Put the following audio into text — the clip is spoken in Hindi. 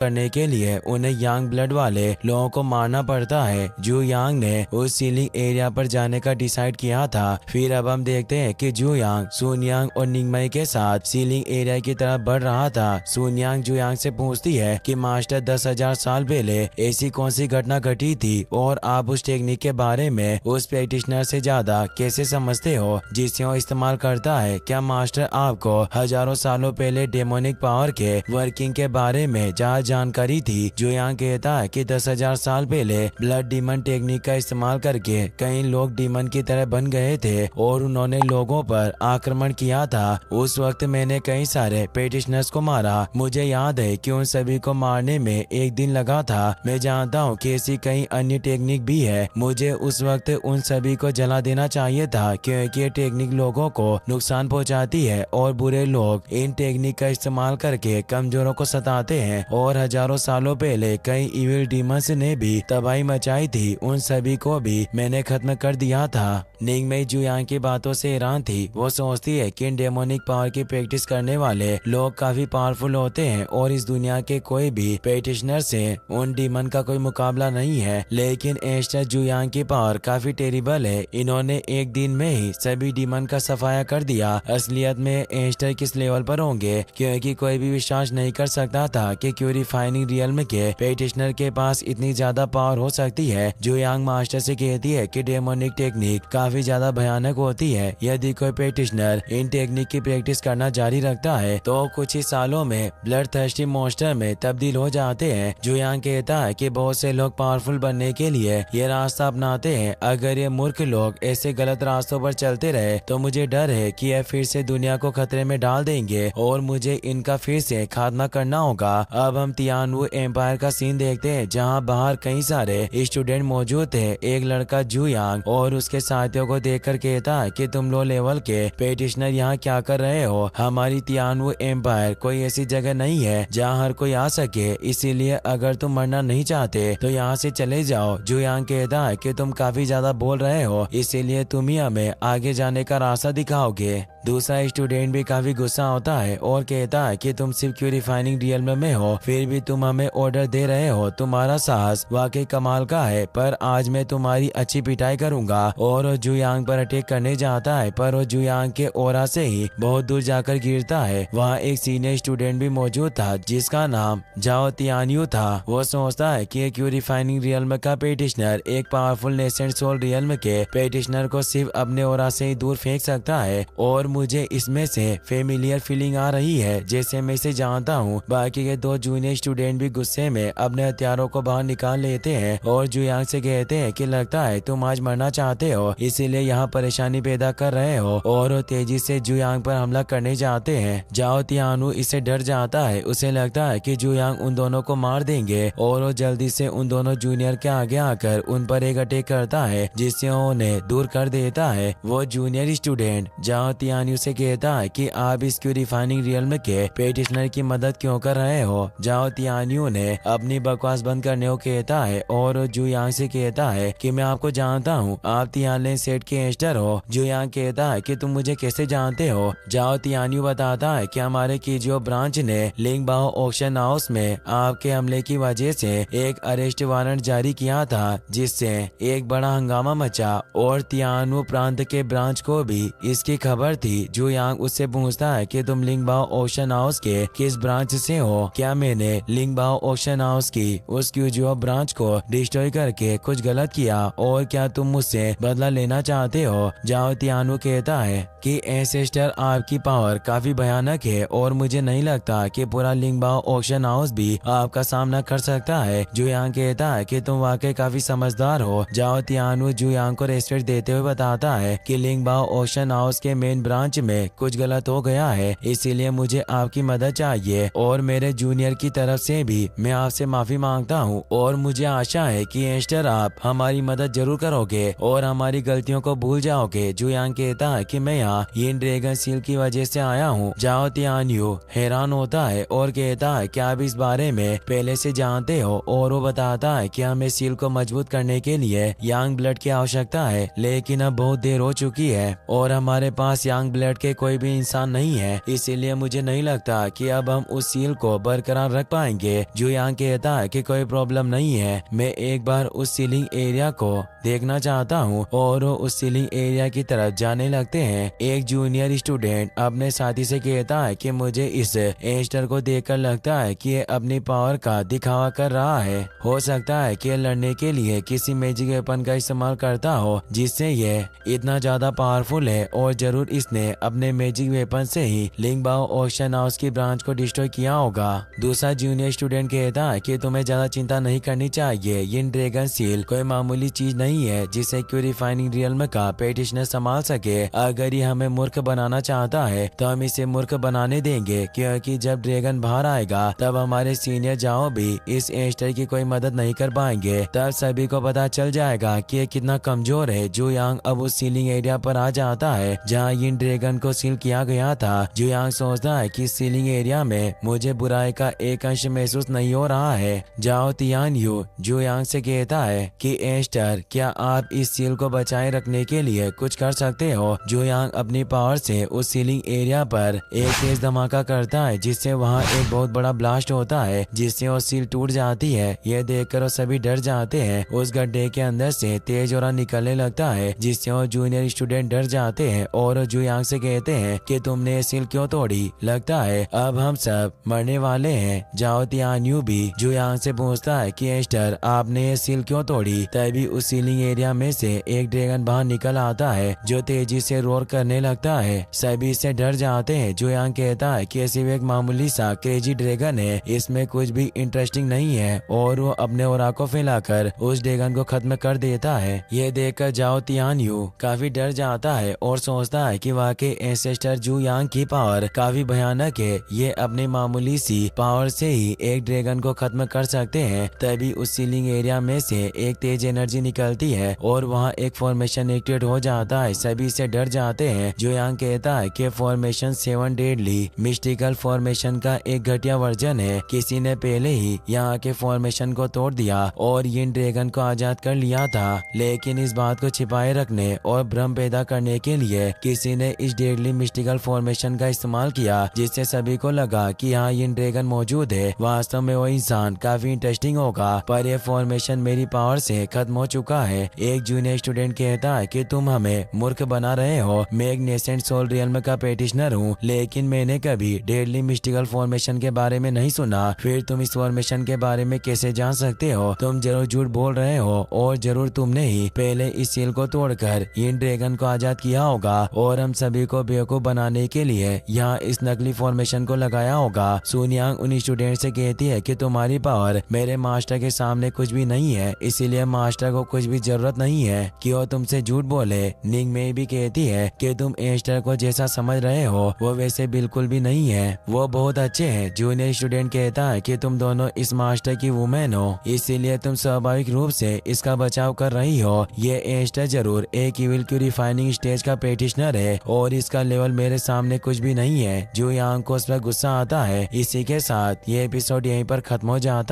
करने के लिए उन्हें यांग ब्लड वाले लोगों को मारना पड़ता है। जू यांग ने उस सीलिंग एरिया पर जाने का डिसाइड किया था। फिर अब हम देखते हैं कि जू यांग सुन यांग और निंगमई के साथ सीलिंग एरिया की तरफ बढ़ रहा था। सुन यांग जू यांग से पूछती है कि मास्टर 10,000 साल पहले ऐसी कौन सी घटना घटी थी और आप उस टेक्निक के बारे में उस प्रैक्टिशनर से ज्यादा कैसे समझते हो जिसे वो इस्तेमाल करता है। क्या मास्टर आपको हजारों सालों पहले डेमोनिक पावर के वर्किंग के बारे में जहाँ जानकारी थी। जू यांग कहता है कि 10,000 साल पहले ब्लड डीमन टेक्निक का इस्तेमाल करके कई लोग डीमन की तरह बन गए थे और उन्होंने लोगों पर आक्रमण किया था। उस वक्त मैंने कई सारे पेटिशनर्स को मारा। मुझे याद है कि उन सभी को मारने में एक दिन लगा था। मैं जानता हूँ कि ऐसी कई अन्य टेक्निक भी है। मुझे उस वक्त उन सभी को जला देना चाहिए था क्योंकि ये टेक्निक लोगों को नुकसान पहुँचाती है और बुरे लोग इन टेक्निक का इस्तेमाल करके कमजोरों को सताते हैं और हजारों सालों पहले कई इविल डीमंस ने भी तबाही मचाई थी। उन सभी को भी मैंने खत्म कर दिया था। निंगमई जू यांग की बातों से हैरान थी। वो सोचती है कि इन डेमोनिक पावर की प्रैक्टिस करने वाले लोग काफी पावरफुल होते हैं और इस दुनिया के कोई भी प्रैक्टिशनर से उन डीमन का कोई मुकाबला नहीं है। लेकिन एस्टर जू यांग की पावर काफी टेरिबल है। इन्होंने एक दिन में ही सभी डीमन का सफाया कर दिया। असलियत में एस्टर किस लेवल पर होंगे क्योंकि कोई भी विश्वास नहीं कर सकता था कि प्यूरिफाइंग रियल्म के प्रैक्टिशनर के पास इतनी ज्यादा पावर हो सकती है। जू यांग मास्टर से कहती है कि डेमोनिक टेक्निक काफी ज्यादा भयानक होती है। यदि कोई प्रैक्टिशनर इन टेक्निक की प्रैक्टिस करना जारी रखता है तो कुछ ही सालों में ब्लड थर्स्टी मॉन्स्टर में तब्दील हो जाते हैं। जू यांग कहता है कि बहुत से लोग पावरफुल बनने के लिए ये रास्ता अपनाते हैं। अगर ये मूर्ख लोग ऐसे गलत रास्तों पर चलते रहे तो मुझे डर है कि यह फिर से दुनिया को खतरे में डाल देंगे और मुझे इनका फिर से खात्मा करना होगा। अब हम तियानवु एम्पायर का सीन देखते हैं जहाँ बाहर कई सारे स्टूडेंट मौजूद थे। एक लड़का जू यांग और उसके साथियों को देखकर कहता है कि तुम लो लेवल के प्रैक्टिशनर यहाँ क्या कर रहे हो। हमारी तियानवु एम्पायर कोई ऐसी जगह नहीं है जहाँ हर कोई आ सके, इसीलिए अगर तुम मरना नहीं चाहते तो यहाँ से चले जाओ। जू यांग कहता है कि तुम काफी ज्यादा बोल रहे हो, इसीलिए तुम ही हमें आगे जाने का रास्ता दिखाओगे। दूसरा स्टूडेंट भी काफी गुस्सा होता है और कहता है कि तुम सिर्फ प्यूरिफाइंग रियल्म में हो फिर भी तुम हमें ऑर्डर दे रहे हो। तुम्हारा साहस वाकई कमाल का है, पर आज मैं तुम्हारी अच्छी पिटाई करूंगा। और वो जू यांग पर अटैक करने जाता है पर वो जू यांग के ओरा से ही बहुत दूर जाकर गिरता है। वहाँ एक सीनियर स्टूडेंट भी मौजूद था जिसका नाम जाओ तियानयू था। वो सोचता है कि प्यूरिफाइंग रियल्म का प्रैक्टिशनर एक पावरफुल नेसेंट सोल रियल्म के प्रैक्टिशनर को सिर्फ अपने ओरा से ही दूर फेंक सकता है और मुझे इसमें से फेमिलियर फीलिंग आ रही है जैसे मैं इसे जानता हूँ। बाकी के दो जूनियर स्टूडेंट भी गुस्से में अपने हथियारों को बाहर निकाल लेते हैं और जू यांग से कहते हैं कि लगता है तुम आज मरना चाहते हो, इसीलिए यहाँ परेशानी पैदा कर रहे हो। और वो तेजी से जू यांग पर हमला करने जाते हैं। जाओ तियानू इससे डर जाता है। उसे लगता है कि जू यांग उन दोनों को मार देंगे और वो जल्दी से उन दोनों जूनियर के आगे आकर उन पर एक अटैक करता है जिससे उन्हें दूर कर देता है। वो जूनियर स्टूडेंट जाओ तियानू से कहता है कि आप इस प्यूरिफाइंग रियल्म के प्रैक्टिशनर की मदद क्यों कर रहे हो। जाओ तियानयू ने अपनी बकवास बंद करने को कहता है और जू यांग से कहता है कि मैं आपको जानता हूँ, आप तियानले सेट के एस्टर हो। जू यांग कहता है कि तुम मुझे कैसे जानते हो। जाओ तियानयू बताता है कि हमारे कीजियो ब्रांच ने लिंगबाओ ऑक्शन हाउस में आपके हमले की वजह से एक अरेस्ट वारंट जारी किया था जिससे एक बड़ा हंगामा मचा और तियानवु प्रांत के ब्रांच को भी इसकी खबर थी। जू यांग उससे पूछता है कि तुम लिंगबाओ ऑक्शन हाउस के किस ब्रांच से हो। क्या मैंने लिंगबाओ ऑक्शन हाउस की उस क्यूजियो ब्रांच को डिस्ट्रॉय करके कुछ गलत किया और क्या तुम मुझसे बदला लेना चाहते हो। जाओ तियानवु कहता है कि एंसेस्टर आपकी पावर काफी भयानक है और मुझे नहीं लगता कि पूरा लिंगबाओ ऑक्शन हाउस भी आपका सामना कर सकता है। जू यांग कहता है कि तुम वाकई काफी समझदार हो। जाओ तियानवु जू यांग को रेस्पेक्ट देते हुए बताता है कि लिंगबाओ ऑक्शन हाउस के मेन ब्रांच में कुछ गलत हो गया है, इसीलिए मुझे आपकी मदद चाहिए और मेरे जूनियर की तरफ से भी मैं आपसे माफी मांगता हूँ और मुझे आशा है कि एस्टर आप हमारी मदद जरूर करोगे और हमारी गलतियों को भूल जाओगे। जू यांग कहता है कि मैं यहाँ ये ड्रैगन सील की वजह से आया हूँ। जाओ तियानयू हैरान होता है और कहता है कि आप इस बारे में पहले से जानते हो और वो बताता है कि हमें सील को मजबूत करने के लिए यांग ब्लड की आवश्यकता है, लेकिन अब बहुत देर हो चुकी है और हमारे पास यांग यांग ब्लड के कोई भी इंसान नहीं है, इसीलिए मुझे नहीं लगता कि अब हम उस सील को बरकरार रख पाएंगे। जू यांग कहता है कि कोई प्रॉब्लम नहीं है, मैं एक बार उस सीलिंग एरिया को देखना चाहता हूँ और वो उस सीलिंग एरिया की तरफ जाने लगते हैं। एक जूनियर स्टूडेंट अपने साथी से कहता है कि मुझे इस एस्टर को देखकर लगता है कि ये अपनी पावर का दिखावा कर रहा है। हो सकता है कि ये लड़ने के लिए किसी मैजिक वेपन का इस्तेमाल करता हो जिससे ये इतना ज्यादा पावरफुल है, और जरूर इसने अपने मैजिक वेपन से ही लिंगबाओ ऑक्शन हाउस की ब्रांच को डिस्ट्रॉय किया होगा। दूसरा जूनियर स्टूडेंट कहता है कि तुम्हें ज्यादा चिंता नहीं करनी चाहिए, ये ड्रैगन सील कोई मामूली चीज नहीं है जिसे क्यूरिफाइंग रियल्म का पेटिशनर संभाल सके। अगर ये हमें मूर्ख बनाना चाहता है तो हम इसे मूर्ख बनाने देंगे, क्योंकि जब ड्रैगन बाहर आएगा तब हमारे सीनियर जाओ भी इस एस्टर की कोई मदद नहीं कर पाएंगे। तब सभी को पता चल जाएगा कि ये कितना कमजोर है। जू यांग अब उस सीलिंग एरिया पर आ जाता है जहाँ इन ड्रैगन को सील किया गया था। जू यांग सोचता है कि सीलिंग एरिया में मुझे बुराई का एक अंश महसूस नहीं हो रहा है। जाओ तियान यू जू यांग से कहता है कि एस्टर, क्या आप इस सील को बचाए रखने के लिए कुछ कर सकते हो? जू यांग अपनी पावर से उस सीलिंग एरिया पर एक तेज धमाका करता है जिससे वहाँ एक बहुत बड़ा ब्लास्ट होता है जिससे वो सील टूट जाती है। यह देखकर वो सभी डर जाते हैं। उस गड्ढे के अंदर से तेज और निकलने लगता है जिससे वो जूनियर स्टूडेंट डर जाते हैं और जू यांग से कहते हैं कि तुमने ये सील क्यों तोड़ी, लगता है अब हम सब मरने वाले हैं। जाओ तियान यू भी जू यांग से पूछता है कि एस्टर, आपने ये सील क्यों तोड़ी? तभी उस सीलिंग एरिया में से एक ड्रैगन बाहर निकल आता है जो तेजी से रोर करने लगता है। सभी इससे डर जाते हैं। जू यांग कहता है कि सिर्फ एक मामूली सा क्रेजी ड्रैगन है, इसमें कुछ भी इंटरेस्टिंग नहीं है, और वो अपने ओरा को फैलाकर उस ड्रैगन को खत्म कर देता है। ये देखकर जाओ तियान यू काफी डर जाता है और सोचता है कि वाकई एंसेस्टर जू यांग की पावर काफी भयानक है। ये अपनी मामूली सी पावर से ही एक ड्रैगन को खत्म कर सकते हैं। तभी उस सीलिंग एरिया में से एक तेज एनर्जी निकलती है और वहाँ एक फॉर्मेशन एक्टिवेट हो जाता है। सभी से डर जाते हैं। जू यांग कहता है कि फॉर्मेशन 7 डेडली मिस्टिकल फॉर्मेशन का एक घटिया वर्जन है। किसी ने पहले ही यहाँ के फॉर्मेशन को तोड़ दिया और इन ड्रैगन को आजाद कर लिया था, लेकिन इस बात को छिपाए रखने और भ्रम पैदा करने के लिए किसी ने इस डेडली मिस्टिकल फॉर्मेशन का इस्तेमाल किया, जिससे सभी को लगा कि यहाँ इन ड्रैगन मौजूद है। वास्तव में वो इंसान काफी इंटरेस्टिंग होगा, पर यह फॉर्मेशन मेरी पावर से खत्म हो चुका है। एक जूनियर स्टूडेंट कहता है कि तुम हमें मूर्ख बना रहे हो। मैं एक नेसेंट सोल रियल्म का पेटिशनर हूँ, लेकिन मैंने कभी डेडली मिस्टिकल फॉर्मेशन के बारे में नहीं सुना। फिर तुम इस फॉर्मेशन के बारे में कैसे जान सकते हो? तुम जरूर झूठ बोल रहे हो, और जरूर तुमने ही पहले इस सील को तोड़कर इन ड्रैगन को आजाद किया होगा और हम सभी को बेवकूफ बनाने के लिए यहाँ इस नकली फॉर्मेशन को लगाया होगा। सुन यांग उन स्टूडेंट से कहती है कि तुम्हारी पावर मेरे मास्टर के सामने कुछ भी नहीं है, इसीलिए मास्टर को कुछ भी जरूरत नहीं है कि वो तुमसे झूठ बोले। निंग में भी कहती है कि तुम एस्टर को जैसा समझ रहे हो वो वैसे बिल्कुल भी नहीं है, वो बहुत अच्छे हैं। जूनियर स्टूडेंट कहता है कि तुम दोनों इस मास्टर की वुमेन हो, इसीलिए तुम स्वाभाविक रूप से इसका बचाव कर रही हो। ये एस्टर जरूर एक इविल की रिफाइनिंग स्टेज का पेटिशनर है और इसका लेवल मेरे सामने कुछ भी नहीं है। जू यांग को उस पर गुस्सा आता है। इसी के साथ ये एपिसोड यहीं पर खत्म हो जाता